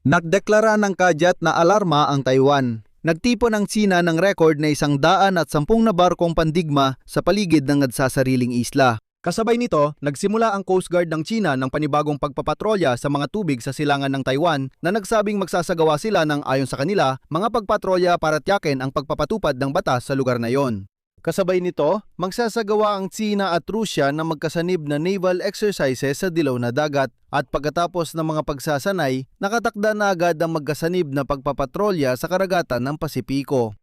Nagdeklara ng kadyat na alarma ang Taiwan. Nagtipon ang Tsina ng record na 110 na barkong pandigma sa paligid ng nagsasariling isla. Kasabay nito, nagsimula ang Coast Guard ng Tsina ng panibagong pagpapatrolya sa mga tubig sa silangan ng Taiwan na nagsabing magsasagawa sila ng ayon sa kanila mga pagpatrolya para tiyakin ang pagpapatupad ng batas sa lugar na yon. Kasabay nito, magsasagawa ang Tsina at Rusya ng magkasanib na naval exercises sa dilaw na dagat at pagkatapos ng mga pagsasanay, nakatakda na agad ang magkasanib na pagpapatrolya sa karagatan ng Pasipiko.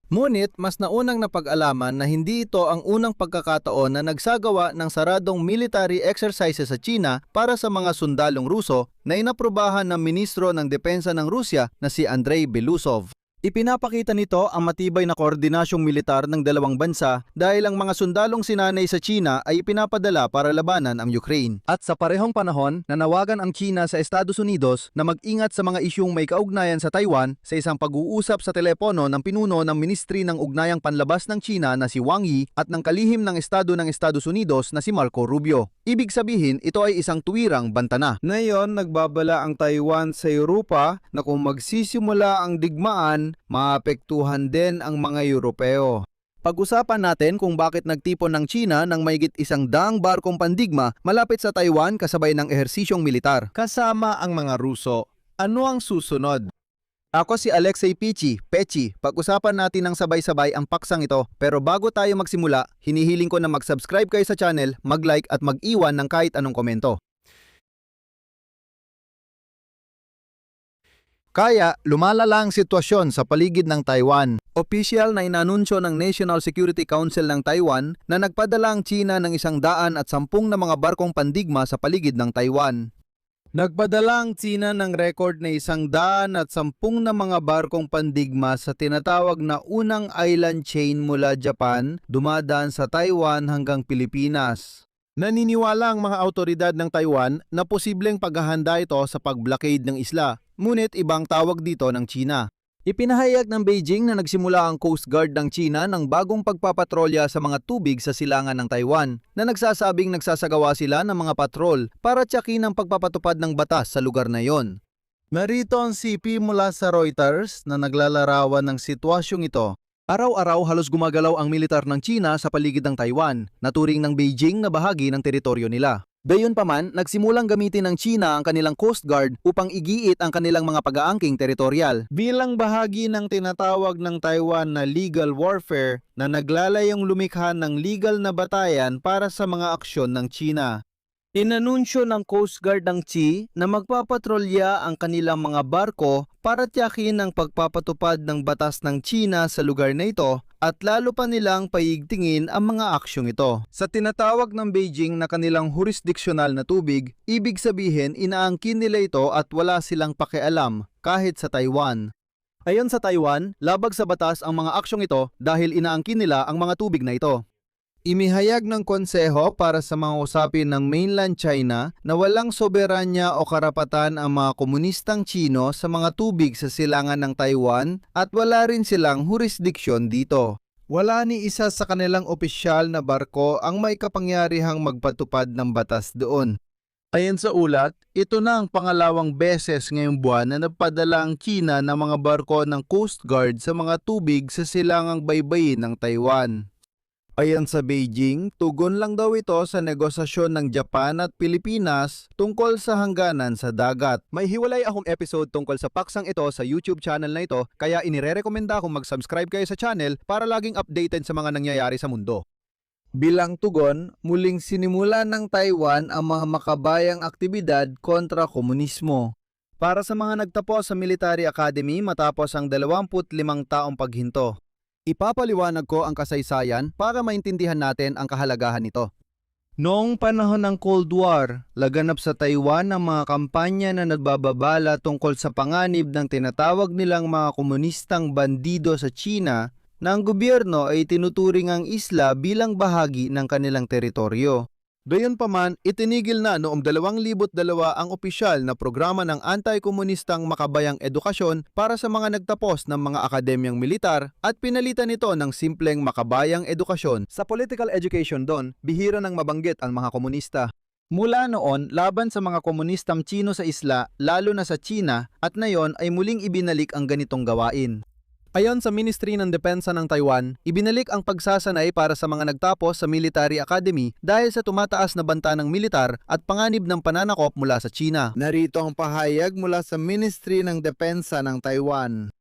Ngunit mas naunang napag-alaman na hindi ito ang unang pagkakataon na nagsagawa ng saradong military exercises sa China para sa mga sundalong Ruso na inaprubahan ng Ministro ng Depensa ng Rusya na si Andrei Belousov. Ipinapakita nito ang matibay na koordinasyong militar ng dalawang bansa dahil ang mga sundalong sinanay sa China ay ipinapadala para labanan ang Ukraine. At sa parehong panahon, nanawagan ang China sa Estados Unidos na mag-ingat sa mga isyung may kaugnayan sa Taiwan sa isang pag-uusap sa telepono ng pinuno ng Ministry ng Ugnayang Panlabas ng China na si Wang Yi at ng kalihim ng Estado ng Estados Unidos na si Marco Rubio. Ibig sabihin, ito ay isang tuwirang bantana. Ngayon, nagbabala ang Taiwan sa Europa na kung magsisimula ang digmaan, maapektuhan din ang mga Europeo. Pag-usapan natin kung bakit nagtipon ng China ng mahigit 100 barkong pandigma malapit sa Taiwan kasabay ng ehersisyong militar, kasama ang mga Ruso. Ano ang susunod? Ako si Alexei Pechi. Pag-usapan natin ng sabay-sabay ang paksang ito. Pero bago tayo magsimula, hinihiling ko na mag-subscribe kayo sa channel, mag-like at mag-iwan ng kahit anong komento. Kaya, lumalala ang sitwasyon sa paligid ng Taiwan. Opisyal na inanunsyo ng National Security Council ng Taiwan na nagpadala ang China ng 110 na mga barkong pandigma sa paligid ng Taiwan. Nagpadala ang China ng record na 110 na mga barkong pandigma sa tinatawag na unang island chain mula Japan, dumadaan sa Taiwan hanggang Pilipinas. Naniniwala ang mga autoridad ng Taiwan na posibleng paghahanda ito sa pag-blockade ng isla, ngunit ibang tawag dito ng China. Ipinahayag ng Beijing na nagsimula ang Coast Guard ng China ng bagong pagpapatrolya sa mga tubig sa silangan ng Taiwan na nagsasabing nagsasagawa sila ng mga patrol para tiyakin ang pagpapatupad ng batas sa lugar na yon. Narito ang CP mula sa Reuters na naglalarawan ng sitwasyong ito. Araw-araw halos gumagalaw ang militar ng China sa paligid ng Taiwan, naturing ng Beijing na bahagi ng teritoryo nila. Gayunpaman, nagsimulang gamitin ng China ang kanilang Coast Guard upang igiit ang kanilang mga pag-aangking teritorial. Bilang bahagi ng tinatawag ng Taiwan na legal warfare na naglalayong lumikha ng legal na batayan para sa mga aksyon ng China. Inanunsyo ng Coast Guard ng Xi na magpapatrolya ang kanilang mga barko para tiyakin ang pagpapatupad ng batas ng China sa lugar na ito at lalo pa nilang paigtingin ang mga aksyong ito. Sa tinatawag ng Beijing na kanilang jurisdictional na tubig, ibig sabihin inaangkin nila ito at wala silang pakialam kahit sa Taiwan. Ayon sa Taiwan, labag sa batas ang mga aksyong ito dahil inaangkin nila ang mga tubig na ito. Imihayag ng konseho para sa mga usapin ng mainland China na walang soberanya o karapatan ang mga komunistang Chino sa mga tubig sa silangan ng Taiwan at wala rin silang jurisdiksyon dito. Wala ni isa sa kanilang opisyal na barko ang may kapangyarihang magpatupad ng batas doon. Ayon sa ulat, ito na ang pangalawang beses ngayong buwan na nagpadala ang China ng mga barko ng Coast Guard sa mga tubig sa silangang baybayin ng Taiwan. Ayon sa Beijing, tugon lang daw ito sa negosasyon ng Japan at Pilipinas tungkol sa hangganan sa dagat. May hiwalay akong episode tungkol sa paksang ito sa YouTube channel na ito, kaya inirerekomenda kong mag-subscribe kayo sa channel para laging updated sa mga nangyayari sa mundo. Bilang tugon, muling sinimula ng Taiwan ang mga makabayang aktibidad kontra komunismo. Para sa mga nagtapos sa Military Academy matapos ang 25 taong paghinto. Ipapaliwanag ko ang kasaysayan para maintindihan natin ang kahalagahan nito. Noong panahon ng Cold War, laganap sa Taiwan ang mga kampanya na nagbababala tungkol sa panganib ng tinatawag nilang mga komunistang bandido sa China na ang gobyerno ay tinuturing ang isla bilang bahagi ng kanilang teritoryo. Gayunpaman, itinigil na noong 2002 ang opisyal na programa ng anti-komunistang makabayang edukasyon para sa mga nagtapos ng mga akademyang militar at pinalitan ito ng simpleng makabayang edukasyon. Sa political education doon, bihira nang mabanggit ang mga komunista. Mula noon, laban sa mga komunistang Tsino sa isla, lalo na sa China, at ngayon ay muling ibinalik ang ganitong gawain. Ayon sa Ministry ng Depensa ng Taiwan, ibinalik ang pagsasanay para sa mga nagtapos sa military academy dahil sa tumataas na banta ng militar at panganib ng pananakop mula sa China. Narito ang pahayag mula sa Ministry ng Depensa ng Taiwan.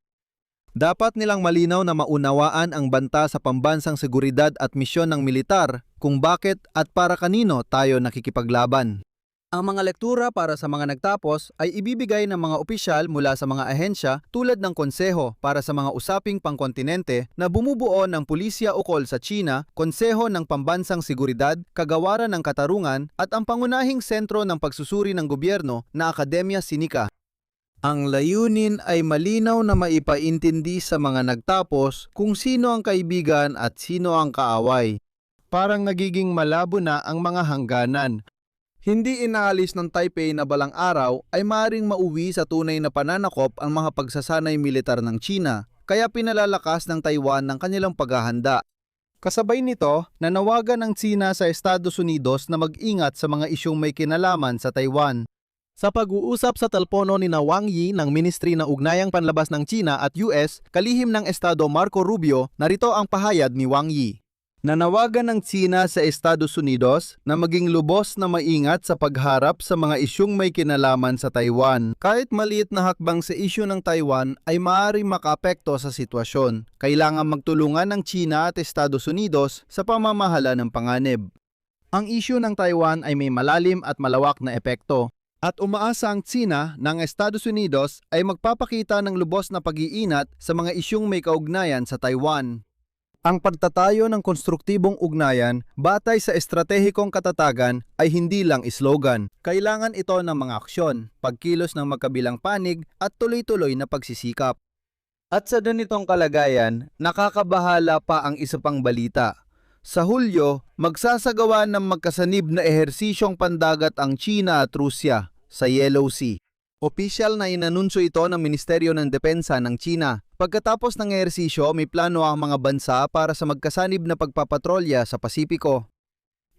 Dapat nilang malinaw na maunawaan ang banta sa pambansang seguridad at misyon ng militar kung bakit at para kanino tayo nakikipaglaban. Ang mga lektura para sa mga nagtapos ay ibibigay ng mga opisyal mula sa mga ahensya tulad ng Konseho para sa mga usaping pangkontinente na bumubuo ng Pulisya Ukol sa China, Konseho ng Pambansang Seguridad, Kagawaran ng Katarungan at ang pangunahing sentro ng pagsusuri ng gobyerno na Akademya Sinica. Ang layunin ay malinaw na maipaintindi sa mga nagtapos kung sino ang kaibigan at sino ang kaaway. Parang nagiging malabo na ang mga hangganan. Hindi inaalis ng Taipei na balang araw ay maaaring mauwi sa tunay na pananakop ang mga pagsasanay militar ng China, kaya pinalalakas ng Taiwan ng kanilang paghahanda. Kasabay nito, nanawagan ng China sa Estados Unidos na mag-ingat sa mga isyung may kinalaman sa Taiwan. Sa pag-uusap sa telepono ni Wang Yi ng Ministry ng Ugnayang Panlabas ng China at US, kalihim ng Estado Marco Rubio, narito ang pahayag ni Wang Yi. Nanawagan ng China sa Estados Unidos na maging lubos na maingat sa pagharap sa mga isyung may kinalaman sa Taiwan. Kahit maliit na hakbang sa isyu ng Taiwan ay maaaring makaapekto sa sitwasyon. Kailangan magtulungan ng China at Estados Unidos sa pamamahala ng panganib. Ang isyu ng Taiwan ay may malalim at malawak na epekto. At umaasa ang China ng Estados Unidos ay magpapakita ng lubos na pag-iinat sa mga isyung may kaugnayan sa Taiwan. Ang pagtatayo ng konstruktibong ugnayan batay sa estratehikong katatagan ay hindi lang slogan. Kailangan ito ng mga aksyon, pagkilos ng magkabilang panig at tuloy-tuloy na pagsisikap. At sa ganitong kalagayan, nakakabahala pa ang isa pang balita. Sa Hulyo, magsasagawa ng magkasanib na ehersisyong pandagat ang China at Rusya sa Yellow Sea. Opisyal na inanunsyo ito ng Ministeryo ng Depensa ng China. Pagkatapos ng ehersisyo, may plano ang mga bansa para sa magkasanib na pagpapatrolya sa Pasipiko.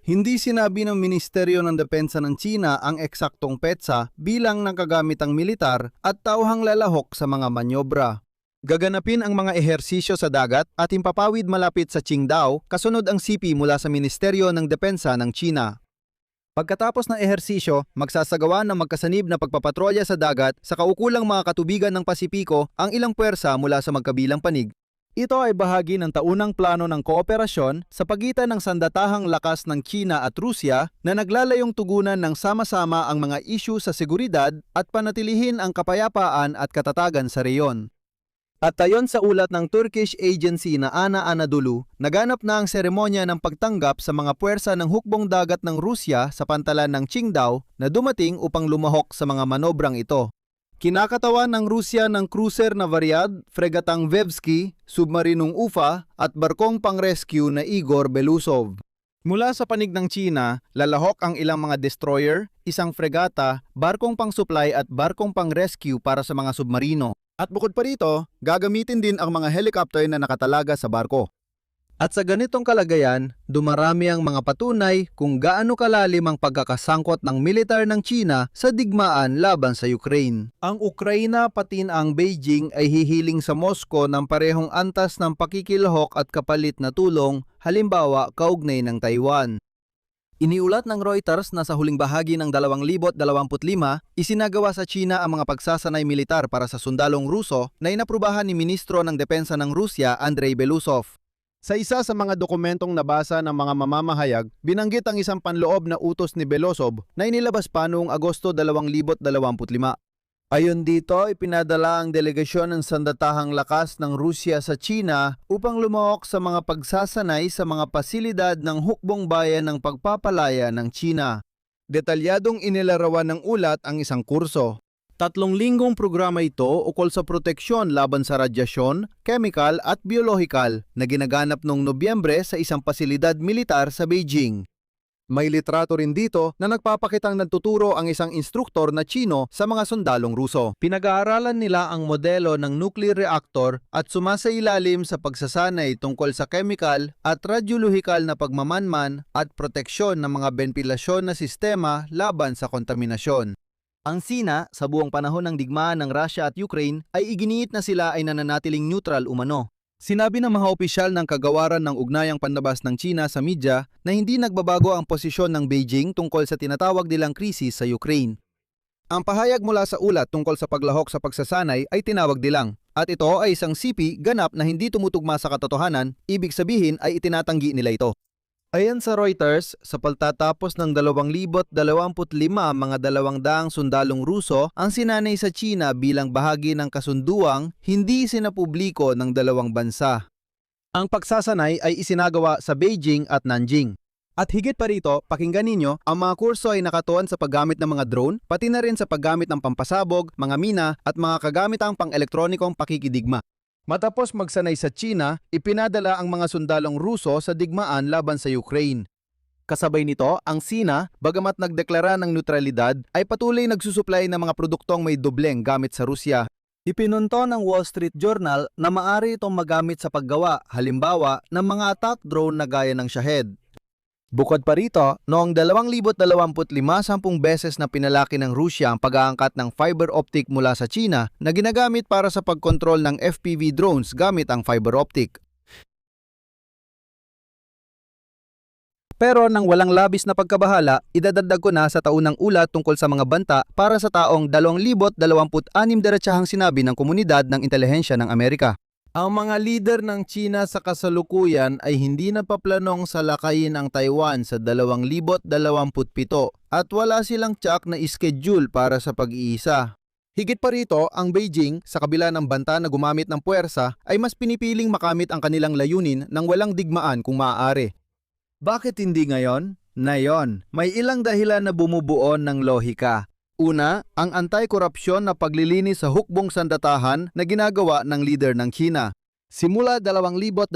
Hindi sinabi ng Ministeryo ng Depensa ng China ang eksaktong petsa bilang ng kagamitang militar at tauhang lalahok sa mga manyobra. Gaganapin ang mga ehersisyo sa dagat at impapawid malapit sa Qingdao, kasunod ang CP mula sa Ministeryo ng Depensa ng China. Pagkatapos ng ehersisyo, magsasagawa ng magkasanib na pagpapatrolya sa dagat sa kaukulang mga katubigan ng Pasipiko ang ilang puwersa mula sa magkabilang panig. Ito ay bahagi ng taunang plano ng kooperasyon sa pagitan ng sandatahang lakas ng China at Rusya na naglalayong tugunan ng sama-sama ang mga isyu sa seguridad at panatilihin ang kapayapaan at katatagan sa reyon. At ayon sa ulat ng Turkish agency na Ana Anadolu, naganap na ang seremonya ng pagtanggap sa mga puwersa ng hukbong dagat ng Rusya sa pantalan ng Qingdao na dumating upang lumahok sa mga manobrang ito. Kinakatawan ng Rusya ng cruiser na Variad, fregatang Vevsky, submarinong Ufa at barkong pang-rescue na Igor Belousov. Mula sa panig ng China, lalahok ang ilang mga destroyer, isang fregata, barkong pang-supply at barkong pang-rescue para sa mga submarino. At bukod pa rito, gagamitin din ang mga helicopter na nakatalaga sa barko. At sa ganitong kalagayan, dumarami ang mga patunay kung gaano kalalim ang pagkakasangkot ng militar ng China sa digmaan laban sa Ukraine. Ang Ukraina pati ang Beijing ay hihiling sa Moscow ng parehong antas ng pakikilahok at kapalit na tulong, halimbawa kaugnay ng Taiwan. Iniulat ng Reuters na sa huling bahagi ng 2025, isinagawa sa China ang mga pagsasanay militar para sa sundalong Ruso na inaprubahan ni Ministro ng Depensa ng Rusya, Andrei Belousov. Sa isa sa mga dokumentong nabasa ng mga mamamahayag, binanggit ang isang panloob na utos ni Belousov na inilabas pa noong Agosto 2025. Ayon dito, ipinadala ang delegasyon ng sandatahang lakas ng Rusya sa China upang lumahok sa mga pagsasanay sa mga pasilidad ng hukbong bayan ng pagpapalaya ng China. Detalyadong inilarawan ng ulat ang isang kurso. 3 linggong programa ito ukol sa proteksyon laban sa radyasyon, chemical at biolohikal na ginaganap noong Nobyembre sa isang pasilidad militar sa Beijing. May litrato rin dito na nagpapakitang nagtuturo ang isang instruktor na Tsino sa mga sundalong Ruso. Pinag-aaralan nila ang modelo ng nuclear reactor at sumasailalim sa pagsasanay tungkol sa chemical at radyolohikal na pagmamanman at proteksyon ng mga bentilasyon na sistema laban sa kontaminasyon. Ang Sina, sa buong panahon ng digmaan ng Russia at Ukraine, ay iginiit na sila ay nananatiling neutral umano. Sinabi ng mga opisyal ng kagawaran ng ugnayang panlabas ng China sa media na hindi nagbabago ang posisyon ng Beijing tungkol sa tinatawag nilang krisis sa Ukraine. Ang pahayag mula sa ulat tungkol sa paglahok sa pagsasanay ay tinawag nilang, at ito ay isang sipi ganap na hindi tumutugma sa katotohanan, ibig sabihin ay itinatanggi nila ito. Ayon sa Reuters, sa pagtatapos ng 2025 mga 200 sundalong Ruso ang sinanay sa China bilang bahagi ng kasunduang hindi sinapubliko ng dalawang bansa. Ang pagsasanay ay isinagawa sa Beijing at Nanjing. At higit pa rito, pakinggan ninyo, ang mga kurso ay nakatuon sa paggamit ng mga drone, pati na rin sa paggamit ng pampasabog, mga mina at mga kagamitang pang-elektronikong pakikidigma. Matapos magsanay sa China, ipinadala ang mga sundalong Ruso sa digmaan laban sa Ukraine. Kasabay nito, ang Sina, bagamat nagdeklara ng neutralidad, ay patuloy nagsusuplay ng mga produktong may dobleng gamit sa Rusya. Ipinunto ng Wall Street Journal na maaari itong magamit sa paggawa, halimbawa, ng mga attack drone na gaya ng Shahed. Bukod pa rito, noong 2025, 10 beses na pinalaki ng Rusya ang pag-aangkat ng fiber optic mula sa China na ginagamit para sa pagkontrol ng FPV drones gamit ang fiber optic. Pero nang walang labis na pagkabahala, idadagdag ko na sa taunang ulat tungkol sa mga banta para sa taong 2026 diretsahang sinabi ng komunidad ng intelihensya ng Amerika. Ang mga lider ng China sa kasalukuyan ay hindi napaplanong salakayin ang Taiwan sa 2027 at wala silang tiyak na schedule para sa pag-iisa. Higit pa rito, ang Beijing, sa kabila ng banta na gumamit ng puwersa, ay mas pinipiling makamit ang kanilang layunin nang walang digmaan kung maaari. Bakit hindi ngayon? Ngayon, may ilang dahilan na bumubuo ng lohika. Una, ang anti-korupsyon na paglilinis sa hukbong sandatahan na ginagawa ng leader ng China. Simula 2022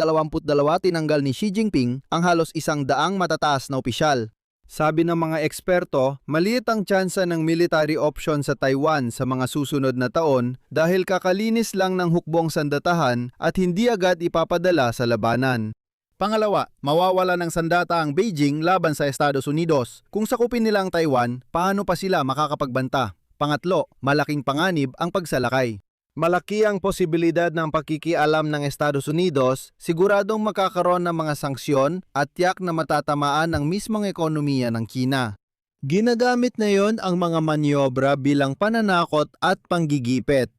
tinanggal ni Xi Jinping ang halos 100 matataas na opisyal. Sabi ng mga eksperto, maliit ang tsansa ng military option sa Taiwan sa mga susunod na taon dahil kakalinis lang ng hukbong sandatahan at hindi agad ipapadala sa labanan. Pangalawa, mawawala ng sandata ang Beijing laban sa Estados Unidos. Kung sakupin nila ang Taiwan, paano pa sila makakapagbanta? Pangatlo, malaking panganib ang pagsalakay. Malaki ang posibilidad ng pakikialam ng Estados Unidos, siguradong magkakaroon ng mga sanksyon at tiyak na matatamaan ang mismong ekonomiya ng China. Ginagamit na yon ang mga manyobra bilang pananakot at panggigipit.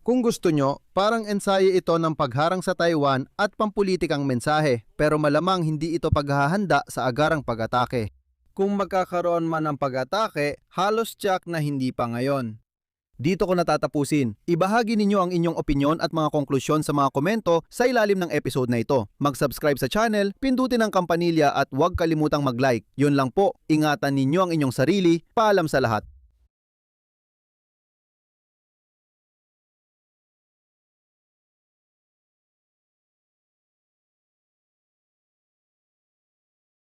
Kung gusto nyo, parang ensayo ito ng pagharang sa Taiwan at pampulitikang mensahe, pero malamang hindi ito paghahanda sa agarang pag-atake. Kung magkakaroon man ng pag-atake, halos tiyak na hindi pa ngayon. Dito ko natatapusin. Ibahagi ninyo ang inyong opinyon at mga konklusyon sa mga komento sa ilalim ng episode na ito. Mag-subscribe sa channel, pindutin ang kampanilya at huwag kalimutang mag-like. Yun lang po, ingatan ninyo ang inyong sarili. Paalam sa lahat.